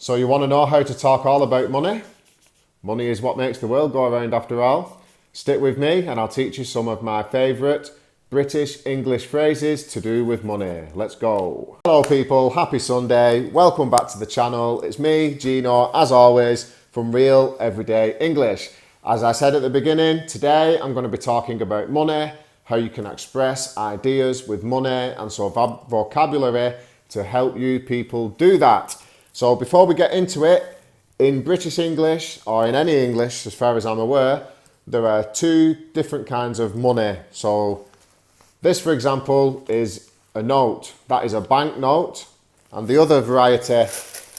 So you want to know how to talk all about money? Money is what makes the world go around after all. Stick with me and I'll teach you some of my favourite British English phrases to do with money. Let's go. Hello people, happy Sunday. Welcome back to the channel. It's me, Gino, as always, from Real Everyday English. As I said at the beginning, today I'm going to be talking about money, how you can express ideas with money and so vocabulary to help you people do that. So before we get into it, in British English, or in any English as far as I'm aware, there are two different kinds of money. So this, for example, is a note. That is a bank note. And the other variety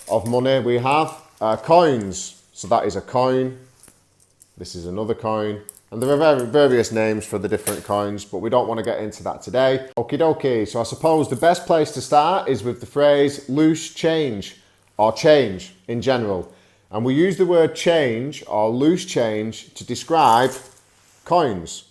of money we have are coins. So that is a coin. This is another coin. And there are various names for the different coins, but we don't want to get into that today. Okie dokie. So I suppose the best place to start is with the phrase loose change, or change in general. And we use the word change or loose change to describe coins.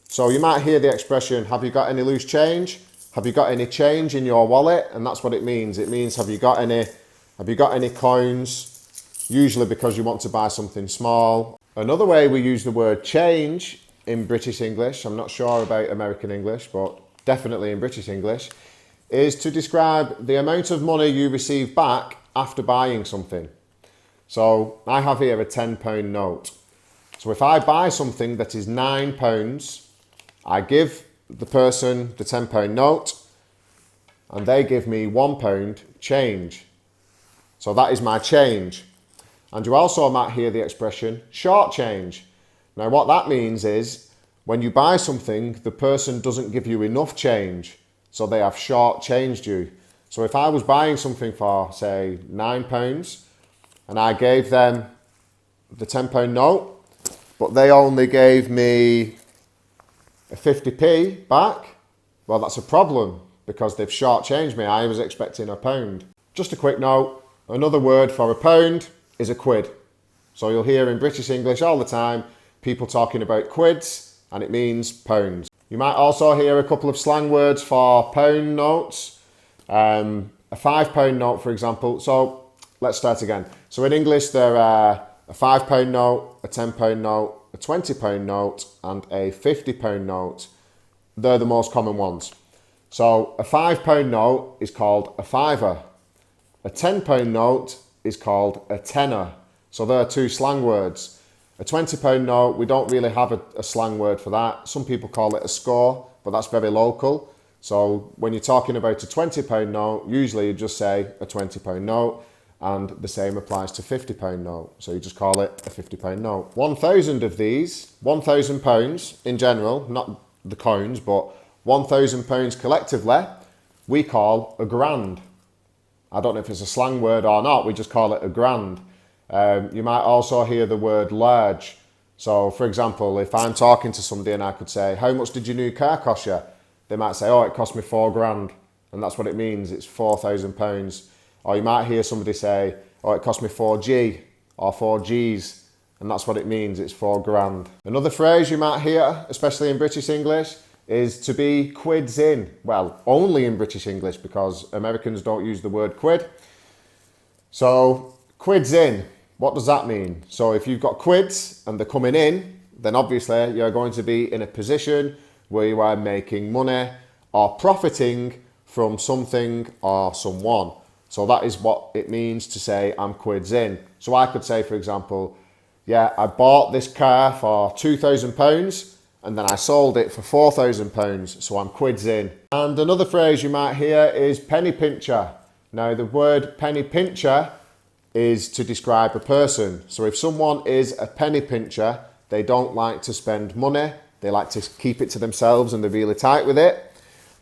So you might hear the expression, have you got any loose change? Have you got any change in your wallet? And that's what it means. It means, have you got any coins? Usually because you want to buy something small. Another way we use the word change in British English, I'm not sure about American English, but definitely in British English, is to describe the amount of money you receive back after buying something. So I have here a £10 note. So if I buy something that is £9, I give the person the £10 note and they give me £1 change. So that is my change. And you also might hear the expression short change. Now what that means is when you buy something, the person doesn't give you enough change. So they have short changed you. So if I was buying something for, say, £9 and I gave them the £10 note, but they only gave me a 50p back, well, that's a problem because they've short changed me. I was expecting a pound. Just a quick note, another word for a pound is a quid. So you'll hear in British English all the time people talking about quids and it means pounds. You might also hear a couple of slang words for pound notes. A £5 note, for example. So let's start again. So in English, there are a £5 note, a £10 note, a £20 note, and a £50 note. They're the most common ones. So a £5 note is called a fiver. A £10 note is called a tenner. So there are two slang words. A £20 note, we don't really have a slang word for that. Some people call it a score, but that's very local. So when you're talking about a £20 note, usually you just say a £20 note, and the same applies to £50 note. So you just call it a £50 note. 1,000 of these, £1,000 in general, not the coins, but £1,000 collectively, we call a grand. I don't know if it's a slang word or not, we just call it a grand. You might also hear the word large. So for example, if I'm talking to somebody and I could say, how much did your new car cost you? They might say, oh, it cost me £4,000. And that's what it means, it's £4,000. Or you might hear somebody say, oh, it cost me 4G or 4Gs. And that's what it means, it's £4,000. Another phrase you might hear, especially in British English, is to be quids in. Well, only in British English because Americans don't use the word quid. So quids in, what does that mean? So if you've got quids and they're coming in, then obviously you're going to be in a position where you are making money or profiting from something or someone. So that is what it means to say I'm quids in. So I could say, for example, yeah, I bought this car for £2,000 and then I sold it for £4,000, so I'm quids in. And another phrase you might hear is penny pincher. Now the word penny pincher is to describe a person. So if someone is a penny pincher, they don't like to spend money, they like to keep it to themselves and they're really tight with it.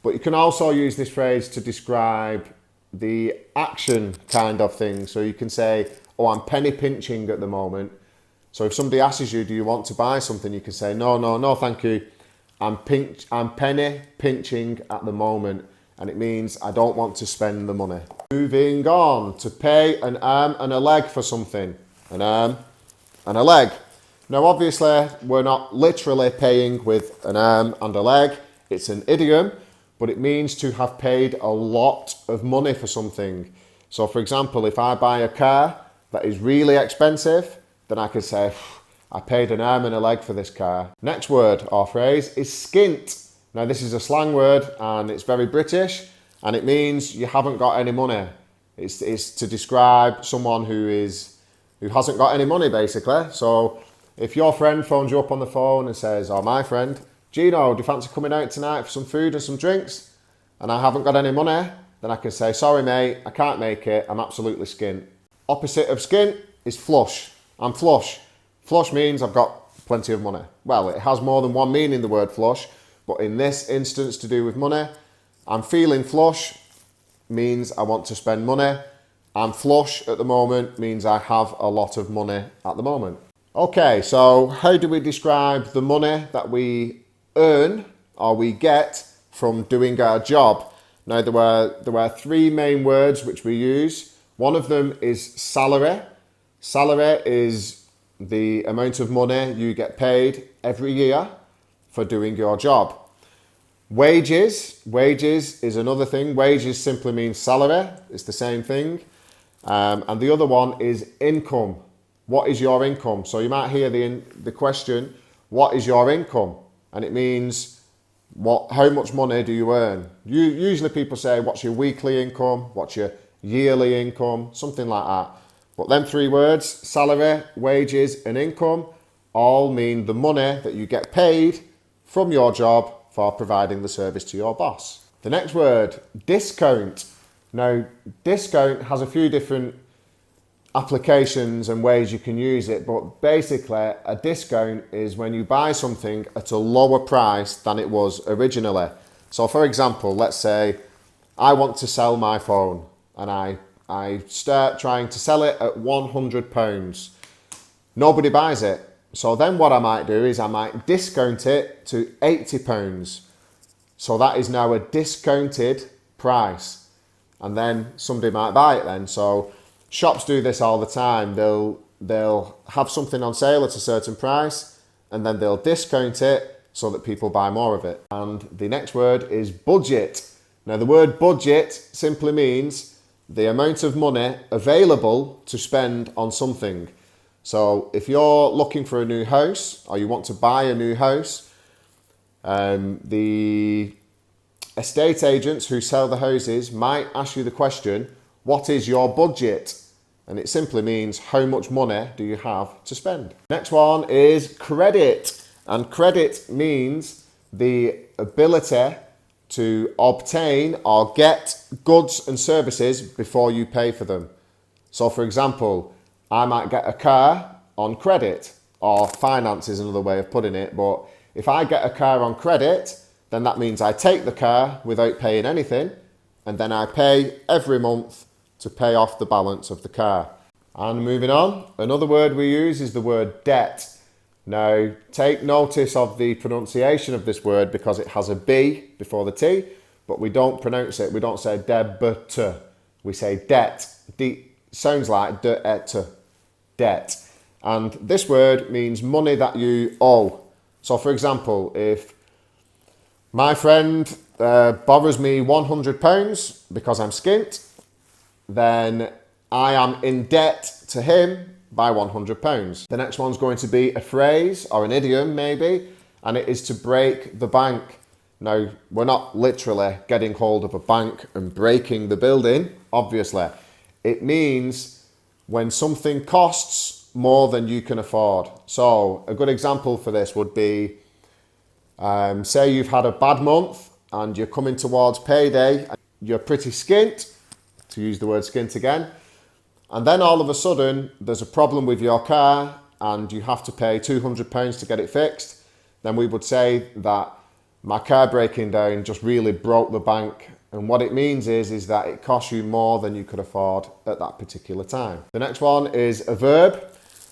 But you can also use this phrase to describe the action kind of thing. So you can say, oh, I'm penny pinching at the moment. So if somebody asks you, do you want to buy something? You can say, no, thank you. I'm penny pinching at the moment. And it means I don't want to spend the money. Moving on, to pay an arm and a leg for something. An arm and a leg. Now obviously we're not literally paying with an arm and a leg. It's an idiom, but it means to have paid a lot of money for something. So for example, if I buy a car that is really expensive, then I could say, I paid an arm and a leg for this car. Next word or phrase is skint. Now this is a slang word and it's very British and it means you haven't got any money. It's to describe someone who hasn't got any money basically. So if your friend phones you up on the phone and says, or my friend, Gino, do you fancy coming out tonight for some food and some drinks? And I haven't got any money, then I can say, sorry mate, I can't make it, I'm absolutely skint. Opposite of skint is flush. I'm flush. Flush means I've got plenty of money. Well, it has more than one meaning, the word flush, but in this instance to do with money, I'm feeling flush means I want to spend money. I'm flush at the moment means I have a lot of money at the moment. Okay, so how do we describe the money that we earn or we get from doing our job? Now there were three main words which we use. One of them is salary. Salary is the amount of money you get paid every year for doing your job. Wages is another thing. Wages simply means salary. It's the same thing. And the other one is income. What is your income? So you might hear the question, what is your income? And it means how much money do you earn? Usually people say, what's your weekly income? What's your yearly income? Something like that. But them three words, salary, wages and income, all mean the money that you get paid from your job for providing the service to your boss. The next word, discount. Now, discount has a few different applications and ways you can use it, but basically a discount is when you buy something at a lower price than it was originally. So for example, let's say I want to sell my phone and I start trying to sell it at £100. Nobody buys it. So then what I might do is I might discount it to £80. So that is now a discounted price. And then somebody might buy it then. So shops do this all the time. They'll have something on sale at a certain price and then they'll discount it so that people buy more of it. And the next word is budget. Now the word budget simply means the amount of money available to spend on something. So if you're looking for a new house or you want to buy a new house, the estate agents who sell the houses might ask you the question, what is your budget? And it simply means how much money do you have to spend. Next one is credit. And credit means the ability to obtain or get goods and services before you pay for them. So for example, I might get a car on credit, or finance is another way of putting it. But if I get a car on credit, then that means I take the car without paying anything, and then I pay every month to pay off the balance of the car. And moving on, another word we use is the word debt. Now, take notice of the pronunciation of this word because it has a B before the T, but we don't pronounce it. We don't say debit. We say debt. Sounds like debt. And this word means money that you owe. So for example, if my friend borrows me £100 because I'm skint, then I am in debt to him by £100. The next one's going to be a phrase or an idiom maybe, and it is to break the bank. Now, we're not literally getting hold of a bank and breaking the building, obviously. It means when something costs more than you can afford. So a good example for this would be, say you've had a bad month and you're coming towards payday, and you're pretty skint, to use the word skint again, and then all of a sudden there's a problem with your car and you have to pay £200 to get it fixed, then we would say that my car breaking down just really broke the bank. And what it means is that it costs you more than you could afford at that particular time. The next one is a verb,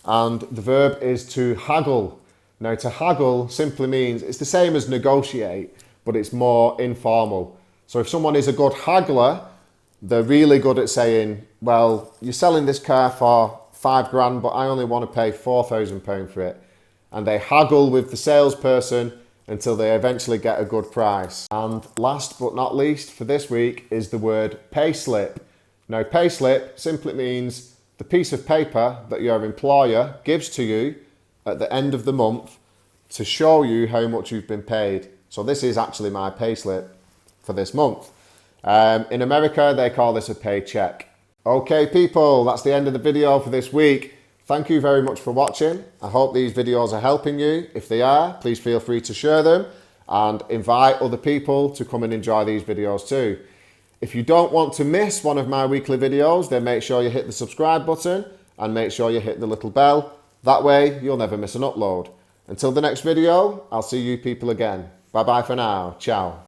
and the verb is to haggle. Now to haggle simply means, it's the same as negotiate, but it's more informal. So if someone is a good haggler, they're really good at saying, well, you're selling this car for £5,000, but I only want to pay £4,000 for it. And they haggle with the salesperson until they eventually get a good price. And last but not least for this week is the word payslip. Now, payslip simply means the piece of paper that your employer gives to you at the end of the month to show you how much you've been paid. So this is actually my payslip for this month. In America, they call this a paycheck. Okay, people, that's the end of the video for this week. Thank you very much for watching. I hope these videos are helping you. If they are, please feel free to share them and invite other people to come and enjoy these videos too. If you don't want to miss one of my weekly videos, then make sure you hit the subscribe button and make sure you hit the little bell. That way, you'll never miss an upload. Until the next video, I'll see you people again. Bye bye for now. Ciao.